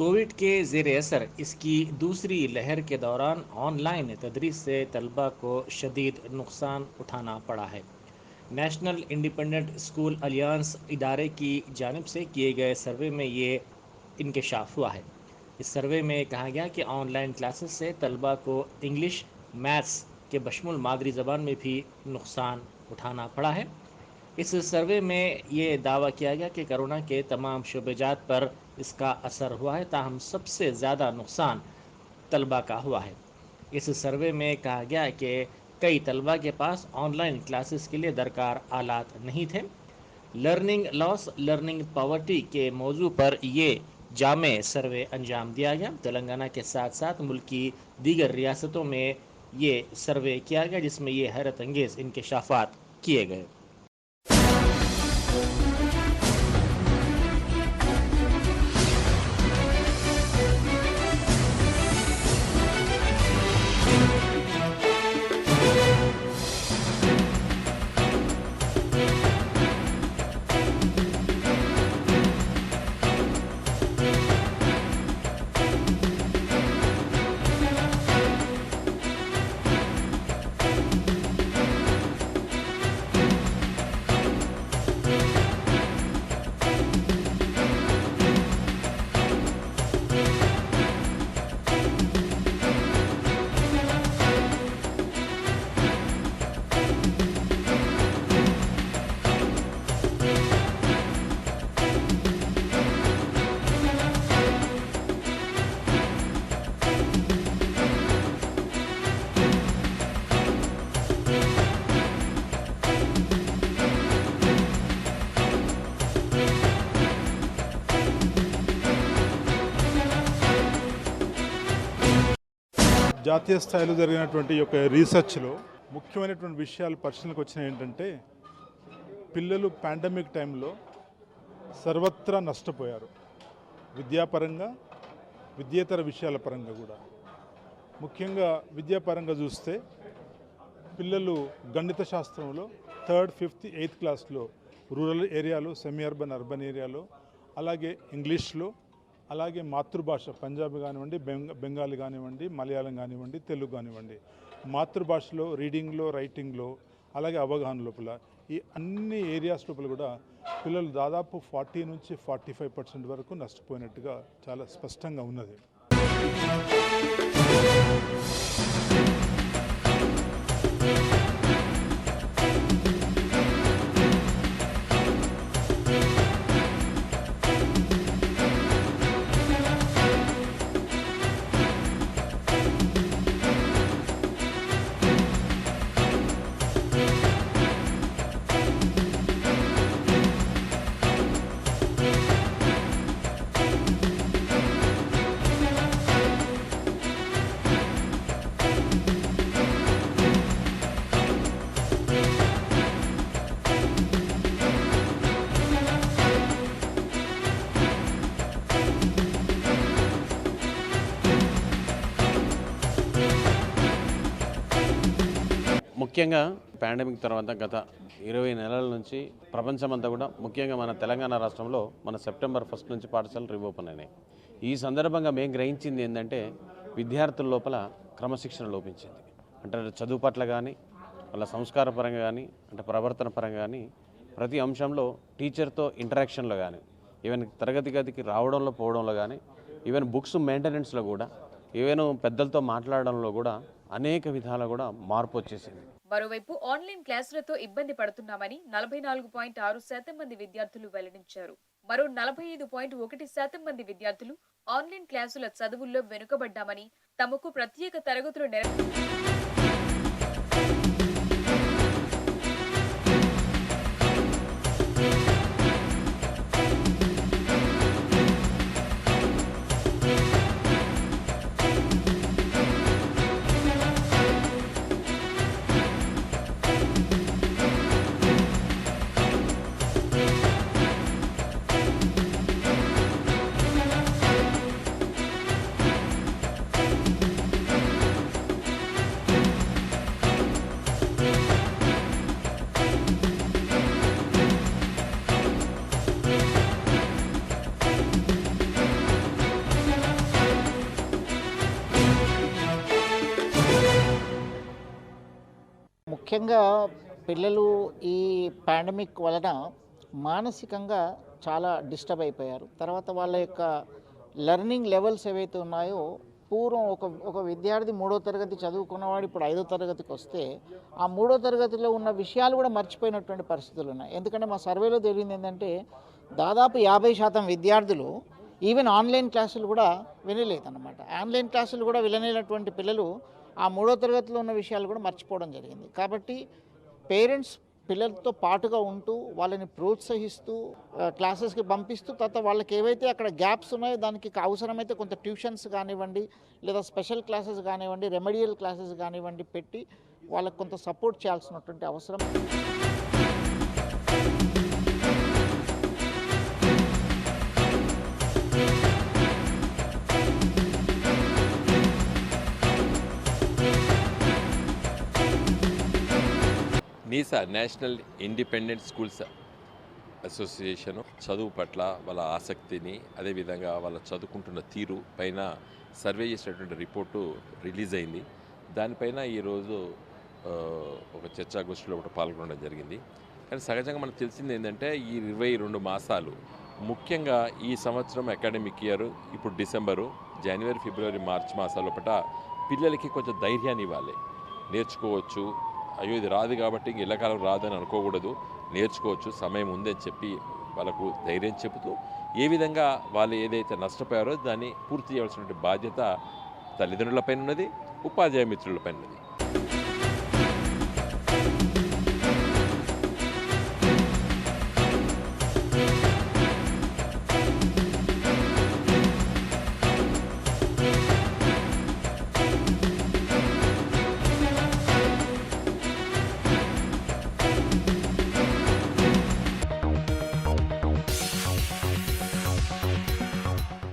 Covid के ज़ेर असर इसकी दूसरी लहर के दौरान ऑनलाइन तदरीस से तलबा को शदीद नुकसान उठाना पड़ा है। नेशनल इंडिपेंडेंट स्कूल अलियांस इदारे की जानिब से किए गए सर्वे में ये इंकशाफ हुआ है। इस सर्वे में कहा गया कि ऑनलाइन क्लासेस से तलबा को इंग्लिश, मैथ्स के बशमुल मादरी ज़बान में भी नुकसान उठाना पड़ा है। इस सर्वे में ये दावा किया गया कि कोरोना के तमाम शोबेजात पर इसका असर हुआ है, ताहम सबसे ज़्यादा नुकसान तलबा का हुआ है। इस सर्वे में कहा गया कि कई तलबा के पास ऑनलाइन क्लासेस के लिए दरकार आलात नहीं थे। लर्निंग लॉस लर्निंग पॉवर्टी के मौजू पर ये जामे सर्वे अंजाम दिया गया। तेलंगाना के साथ साथ मुल्क की दीगर रियासतों में ये सर्वे किया गया, जिसमें ये हैरत अंगेज़ इंकशाफात किए गए। జాతీయ స్థాయిలో జరిగినటువంటి యొక్క రీసెర్చ్లో ముఖ్యమైనటువంటి విషయాలు పరిశీలనకు వచ్చినాయి. ఏంటంటే పిల్లలు పాండమిక్ టైంలో సర్వత్రా నష్టపోయారు. విద్యాపరంగా, విద్యేతర విషయాల పరంగా కూడా. ముఖ్యంగా విద్యాపరంగా చూస్తే పిల్లలు గణిత శాస్త్రంలో 3rd, 5th, 8th క్లాస్లో రూరల్ ఏరియాలో, సెమీ అర్బన్, అర్బన్ ఏరియాలో, అలాగే ఇంగ్లీష్లో, అలాగే మాతృభాష పంజాబీ కానివ్వండి, బెంగాలీ కానివ్వండి, మలయాళం కానివ్వండి, తెలుగు కానివ్వండి, మాతృభాషలో రీడింగ్లో, రైటింగ్లో, అలాగే అవగాహన లోపల ఈ అన్ని ఏరియాస్ లోపల కూడా పిల్లలు దాదాపు 40 నుంచి 45% వరకు నష్టపోయినట్టుగా చాలా స్పష్టంగా ఉన్నది. ముఖ్యంగా పాండమిక్ తర్వాత గత 20 నెలల నుంచి ప్రపంచమంతా కూడా, ముఖ్యంగా మన తెలంగాణ రాష్ట్రంలో మన సెప్టెంబర్ 1 నుంచి పాఠశాలలు రీఓపెన్ అయినాయి. ఈ సందర్భంగా మేము గ్రహించింది ఏంటంటే విద్యార్థుల లోపల క్రమశిక్షణ లోపించింది. అంటే చదువు పట్ల కానీ, వాళ్ళ సంస్కార పరంగా కానీ, అంటే ప్రవర్తన పరంగా కానీ, ప్రతి అంశంలో టీచర్తో ఇంటరాక్షన్లో కానీ, ఈవెన్ తరగతి గదికి రావడంలో పోవడంలో కానీ, ఈవెన్ బుక్స్ మెయింటెనెన్స్లో కూడా, ఈవెన్ పెద్దలతో మాట్లాడడంలో కూడా అనేక విధాలు కూడా మార్పు వచ్చేసింది. మరోవైపు ఆన్లైన్ క్లాసులతో ఇబ్బంది పడుతున్నామని 44.6% మంది విద్యార్థులు వెల్లడించారు. మరో 45.1% మంది విద్యార్థులు ఆన్లైన్ క్లాసుల చదువుల్లో వెనుకబడ్డామని, తమకు ప్రత్యేక తరగతులు ముఖ్యంగా పిల్లలు ఈ పాండమిక్ వలన మానసికంగా చాలా డిస్టర్బ్ అయిపోయారు. తర్వాత వాళ్ళ యొక్క లెర్నింగ్ లెవెల్స్ ఏవైతే ఉన్నాయో, పూర్వం ఒక విద్యార్థి 3వ తరగతి చదువుకున్నవాడు ఇప్పుడు 5వ తరగతికి వస్తే ఆ 3వ తరగతిలో ఉన్న విషయాలు కూడా మర్చిపోయినటువంటి పరిస్థితులు ఉన్నాయి. ఎందుకంటే మా సర్వేలో తేలింది ఏంటంటే దాదాపు 50% విద్యార్థులు ఈవెన్ ఆన్లైన్ క్లాసులు కూడా వినలేదన్నమాట. ఆన్లైన్ క్లాసులు కూడా వినలేనటువంటి పిల్లలు ఆ 3వ తరగతిలో ఉన్న విషయాలు కూడా మర్చిపోవడం జరిగింది. కాబట్టి పేరెంట్స్ పిల్లలతో పాటుగా ఉంటూ వాళ్ళని ప్రోత్సహిస్తూ క్లాసెస్కి పంపిస్తూ, తర్వాత వాళ్ళకి ఏవైతే అక్కడ గ్యాప్స్ ఉన్నాయో దానికి అవసరమైతే కొంత ట్యూషన్స్ కానివ్వండి, లేదా స్పెషల్ క్లాసెస్ కానివ్వండి, రెమెడియల్ క్లాసెస్ కానివ్వండి పెట్టి వాళ్ళకు కొంత సపోర్ట్ చేయాల్సినటువంటి అవసరం. నీసా నేషనల్ ఇండిపెండెంట్ స్కూల్స్ అసోసియేషన్ చదువు పట్ల వాళ్ళ ఆసక్తిని, అదేవిధంగా వాళ్ళ చదువుకుంటున్న తీరు పైన సర్వే చేసినటువంటి రిపోర్టు రిలీజ్ అయింది. దానిపైన ఈరోజు ఒక చర్చాగోష్ఠిలో ఒకటి పాల్గొనడం జరిగింది. కానీ సహజంగా మనకు తెలిసింది ఏంటంటే ఈ 22 మాసాలు, ముఖ్యంగా ఈ సంవత్సరం అకాడమిక్ ఇయర్ ఇప్పుడు డిసెంబరు, జనవరి, ఫిబ్రవరి, మార్చి మాసాల లోపల పిల్లలకి కొంచెం ధైర్యాన్ని ఇవ్వాలి. నేర్చుకోవచ్చు, అయ్యో ఇది రాదు కాబట్టి ఇంక ఇళ్ళకాలం రాదని అనుకోకూడదు, నేర్చుకోవచ్చు, సమయం ఉందని చెప్పి వాళ్ళకు ధైర్యం చెబుతూ ఏ విధంగా వాళ్ళు ఏదైతే నష్టపోయారో దాన్ని పూర్తి చేయాల్సినటువంటి బాధ్యత తల్లిదండ్రులపైన ఉన్నది, ఉపాధ్యాయ మిత్రులపైన ఉన్నది.